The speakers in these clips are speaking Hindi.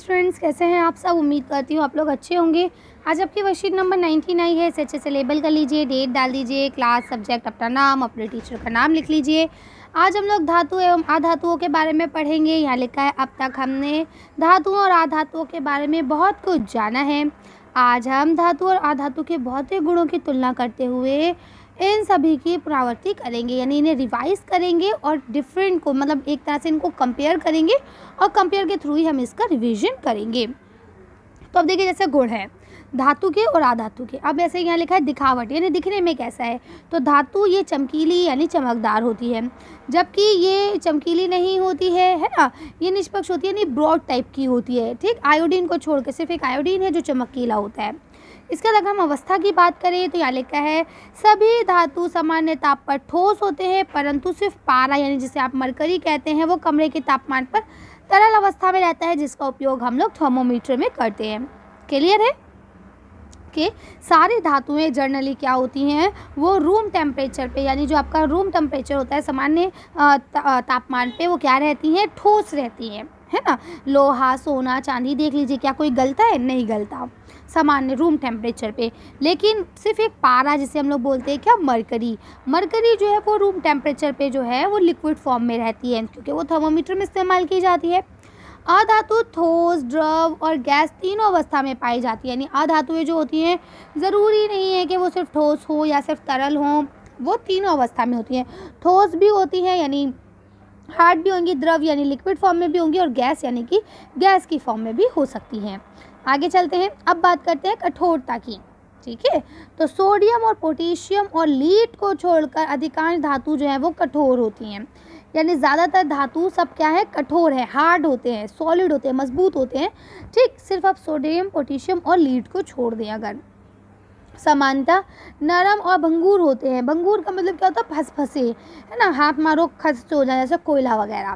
स्टूडेंट्स, कैसे हैं आप सब। उम्मीद करती हूँ आप लोग अच्छे होंगे। आज आपकी वर्कशीट नंबर 99 है। इसे अच्छे से लेबल कर लीजिए, डेट डाल दीजिए, क्लास, सब्जेक्ट, अपना नाम, अपने टीचर का नाम लिख लीजिए। आज हम लोग धातु एवं अधातुओं के बारे में पढ़ेंगे। यहाँ लिखा है अब तक हमने धातुओं और अधातुओं के बारे में बहुत कुछ जाना है। आज हम धातु और अधातु के भौतिक गुणों की तुलना करते हुए इन सभी की पुनरावृत्ति करेंगे, यानी इन्हें रिवाइज करेंगे और डिफरेंट को मतलब एक तरह से इनको कंपेयर करेंगे और कंपेयर के थ्रू ही हम इसका रिवीजन करेंगे। तो अब देखिए, जैसे गुण है धातु के और अधातु के। अब ऐसे यहाँ लिखा है दिखावट, यानी दिखने में कैसा है। तो धातु ये चमकीली यानी चमकदार होती है, जबकि ये चमकीली नहीं होती है ना। ये निष्पक्ष होती है यानी ब्रॉड टाइप की होती है। ठीक, आयोडीन को छोड़ के सिर्फ एक आयोडीन है जो चमकीला होता है। इसके अलावा हम अवस्था की बात करें तो यहाँ लिखा है सभी धातु सामान्य ताप पर ठोस होते हैं, परंतु सिर्फ पारा यानी जिसे आप मरकरी कहते हैं वो कमरे के तापमान पर तरल अवस्था में रहता है, जिसका उपयोग हम लोग थर्मोमीटर में करते हैं। क्लियर है कि सारी धातुएं जनरली क्या होती हैं, वो रूम टेम्परेचर पे यानी जो आपका रूम टेम्परेचर होता है सामान्य तापमान पे वो क्या रहती हैं, ठोस रहती हैं, है ना। लोहा, सोना, चांदी देख लीजिए, क्या कोई गलता है? नहीं गलता सामान्य रूम टेम्परेचर पे। लेकिन सिर्फ एक पारा जिसे हम लोग बोलते हैं क्या, मरकरी। मरकरी जो है वो रूम टेम्परेचर पे जो है वो लिक्विड फॉर्म में रहती है, क्योंकि वो थर्मोमीटर में इस्तेमाल की जाती है। अधातु ठोस, द्रव और गैस तीनों अवस्था में पाई जाती है, यानी अधातुएं जो होती हैं ज़रूरी नहीं है कि वो सिर्फ ठोस हो या सिर्फ तरल हो, वो तीनों अवस्था में होती हैं। ठोस भी होती हैं यानी हार्ड भी होंगी, द्रव यानी लिक्विड फॉर्म में भी होंगी, और गैस यानी कि गैस की फॉर्म में भी हो सकती हैं। आगे चलते हैं, अब बात करते हैं कठोरता की। ठीक है, तो सोडियम और पोटेशियम और लीड को छोड़कर अधिकांश धातु जो है वो कठोर होती हैं, यानी ज़्यादातर धातु सब क्या है, कठोर है, हार्ड होते हैं, सॉलिड होते हैं, मजबूत होते हैं। ठीक, सिर्फ आप सोडियम, पोटेशियम और लीड को छोड़ दें अगर। समानता नरम और भंगूर होते हैं। भंगूर का मतलब क्या होता है, फंसे, है ना, हाथ मारो खस हो जाए, जैसे कोयला वगैरह।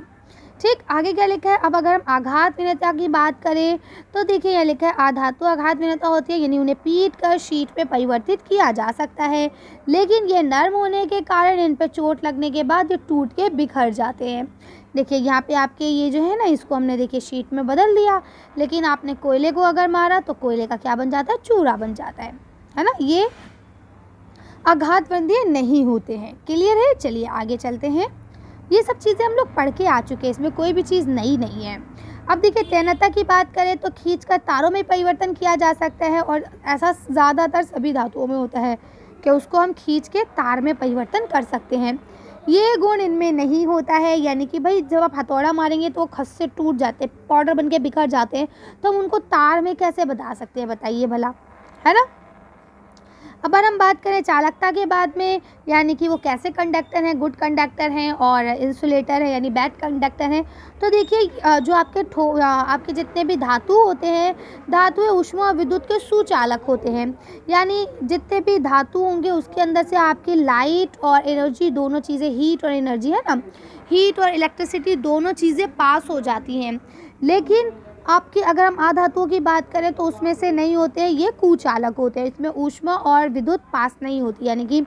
ठीक, आगे क्या लिखा है, अब अगर हम आघात विनता की बात करें तो देखिए यह लिखा है अधातु आघात विनता होती है, यानी उन्हें पीट कर शीट पे परिवर्तित किया जा सकता है, लेकिन ये नर्म होने के कारण इन पर चोट लगने के बाद ये टूट के बिखर जाते हैं। देखिए यहाँ पे आपके ये जो है ना, इसको हमने देखिए शीट में बदल दिया, लेकिन आपने कोयले को अगर मारा तो कोयले का क्या बन जाता है, चूरा बन जाता है ना। ये आघातवंदीय नहीं होते हैं। क्लियर है, चलिए आगे चलते हैं। ये सब चीज़ें हम लोग पढ़ के आ चुके हैं, इसमें कोई भी चीज़ नई नहीं है। अब देखिए तैनाता की बात करें तो खींचकर तारों में परिवर्तन किया जा सकता है, और ऐसा ज़्यादातर सभी धातुओं में होता है कि उसको हम खींच के तार में परिवर्तन कर सकते हैं। ये गुण इनमें नहीं होता है, यानी कि भाई जब आप हथौड़ा मारेंगे तो वो खस से टूट जाते हैं, पाउडर बन के बिखर जाते हैं, तो हम उनको तार में कैसे बता सकते हैं, बताइए भला, है ना। अब हम बात करें चालकता के बाद में, यानी कि वो कैसे कंडक्टर हैं, गुड कंडक्टर हैं और इंसुलेटर है यानी बैड कंडक्टर हैं। तो देखिए जो आपके जितने भी धातु होते हैं, धातुएं ऊष्मा और विद्युत के सुचालक होते हैं, यानी जितने भी धातु होंगे उसके अंदर से आपकी लाइट और एनर्जी दोनों चीज़ें, हीट और एनर्जी, है ना, हीट और इलेक्ट्रिसिटी दोनों चीज़ें पास हो जाती हैं। लेकिन आपकी अगर हम अधातुओं की बात करें तो उसमें से नहीं होते हैं, ये कुचालक होते हैं, इसमें ऊष्मा और विद्युत पास नहीं होती, यानी कि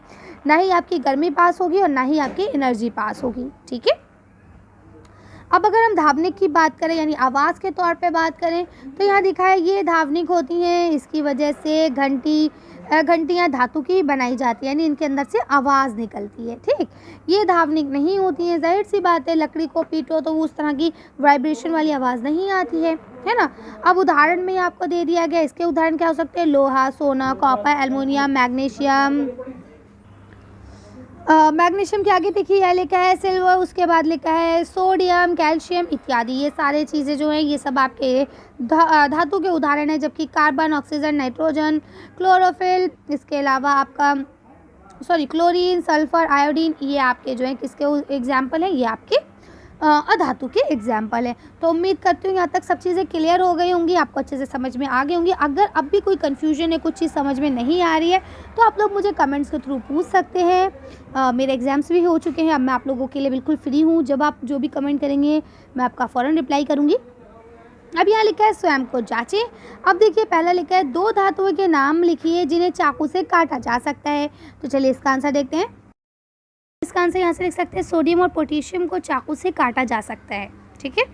ना ही आपकी गर्मी पास होगी और ना ही आपकी एनर्जी पास होगी। ठीक है, अब अगर हम धावनिक की बात करें यानी आवाज़ के तौर पे बात करें तो यहाँ दिखा है ये धावनिक होती हैं, इसकी वजह से घंटियाँ धातु की बनाई जाती है, यानी इनके अंदर से आवाज़ निकलती है। ठीक, ये धावनिक नहीं होती है, जाहिर सी बात है, लकड़ी को पीटो तो उस तरह की वाइब्रेशन वाली आवाज़ नहीं आती है ना। अब उदाहरण में आपको दे दिया गया, इसके उदाहरण क्या हो सकते हैं, लोहा, सोना, कॉपर, एल्युमिनियम, मैग्नीशियम। मैग्नीशियम के आगे देखिए यह लिखा है सिल्वर, उसके बाद लिखा है सोडियम, कैल्शियम इत्यादि। ये सारे चीज़ें जो हैं ये सब आपके धातु के उदाहरण हैं, जबकि कार्बन, ऑक्सीजन, नाइट्रोजन, क्लोरोफिल, इसके अलावा आपका क्लोरीन, सल्फर, आयोडीन, ये आपके जो हैं किसके एग्जाम्पल हैं, ये आपके अधातु के एग्जाम्पल है। तो उम्मीद करती हूँ यहाँ तक सब चीज़ें क्लियर हो गई होंगी, आपको अच्छे से समझ में आ गई होंगी। अगर अब भी कोई कन्फ्यूजन है, कुछ चीज़ समझ में नहीं आ रही है, तो आप लोग मुझे कमेंट्स के थ्रू पूछ सकते हैं। मेरे एग्ज़ाम्स भी हो चुके हैं, अब मैं आप लोगों के लिए बिल्कुल फ्री हूँ। जब आप जो भी कमेंट करेंगे मैं आपका फ़ौरन रिप्लाई करूँगी। अब यहाँ लिखा है स्वयं को जांचें। अब देखिए पहला लिखा है दो धातुओं के नाम लिखिए जिन्हें चाकू से काटा जा सकता है। तो चलिए इसका आंसर देखते हैं। इसका आंसर यहाँ से लिख सकते हैं सोडियम और पोटेशियम को चाकू से काटा जा सकता है। ठीक है।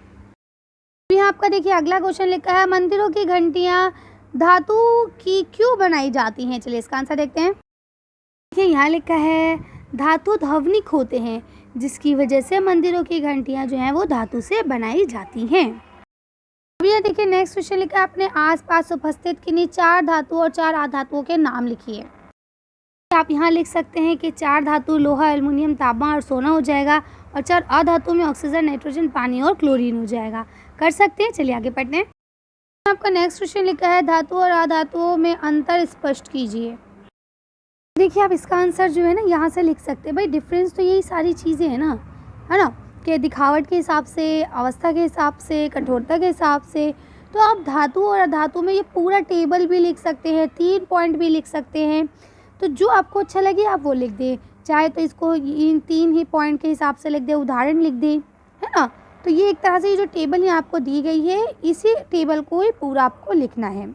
यहाँ आपका देखिए अगला क्वेश्चन लिखा है, मंदिरों की घंटियाँ धातु की क्यों बनाई जाती हैं? चलिए इसका आंसर देखते हैं। देखिए यहाँ लिखा है, धातु ध्वनिक होते हैं, जिसकी वजह से मंदिरों की घंटियाँ जो हैं वो धातु से बनाई जाती हैं। अब ये देखिए नेक्स्ट क्वेश्चन लिखा है, अपने आसपास उपस्थित किन्हीं 4 धातुओं और 4 अधातुओं के नाम लिखिए। आप यहाँ लिख सकते हैं कि 4 धातु लोहा, एल्युमिनियम, तांबा और सोना हो जाएगा, और 4 अधातु में ऑक्सीजन, नाइट्रोजन, पानी और क्लोरीन हो जाएगा। कर सकते हैं। चलिए आगे पढ़ते हैं। आपका नेक्स्ट क्वेश्चन लिखा है, धातु और अधातुओं में अंतर स्पष्ट कीजिए। देखिए आप इसका आंसर जो है ना यहाँ से लिख सकते हैं। भाई डिफरेंस तो यही सारी चीज़ें हैं ना, है ना, कि दिखावट के हिसाब से, अवस्था के हिसाब से, कठोरता के हिसाब से। तो आप धातु और अधातु में ये पूरा टेबल भी लिख सकते हैं, 3 पॉइंट भी लिख सकते हैं। तो जो आपको अच्छा लगे आप वो लिख दें, चाहे तो इसको इन 3 ही पॉइंट के हिसाब से लिख दें, उदाहरण लिख दें, है ना। तो ये एक तरह से ये जो टेबल यहाँ आपको दी गई है, इसी टेबल को ही पूरा आपको लिखना है।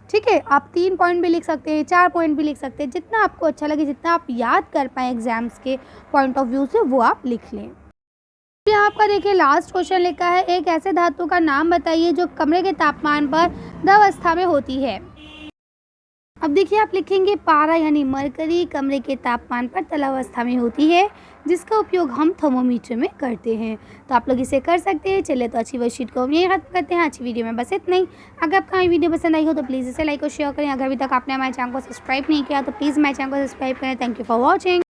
ठीक है, आप 3 पॉइंट भी लिख सकते हैं, 4 पॉइंट भी लिख सकते हैं, जितना आपको अच्छा लगे, जितना आप याद कर पाएँ एग्जाम्स के पॉइंट ऑफ व्यू से, वो आप लिख लें। यहाँ आपका देखिए लास्ट क्वेश्चन लिखा है, एक ऐसे धातु का नाम बताइए जो कमरे के तापमान पर द्रवावस्था में होती है। अब देखिए आप लिखेंगे पारा यानी मरकरी कमरे के तापमान पर तलावस्था में होती है, जिसका उपयोग हम थर्मोमीटर में करते हैं। तो आप लोग इसे कर सकते हैं। चलिए तो अच्छी वर्कशीट को हम यही खत्म करते हैं। अच्छी वीडियो में बस इतना ही। अगर आपको हमारी वीडियो पसंद आई हो तो प्लीज़ इसे लाइक और शेयर करें। अगर अभी तक आपने हमारे चैनल को सब्सक्राइब नहीं किया तो प्लीज़ हमारे चैनल को सब्सक्राइब करें। Thank you for watching.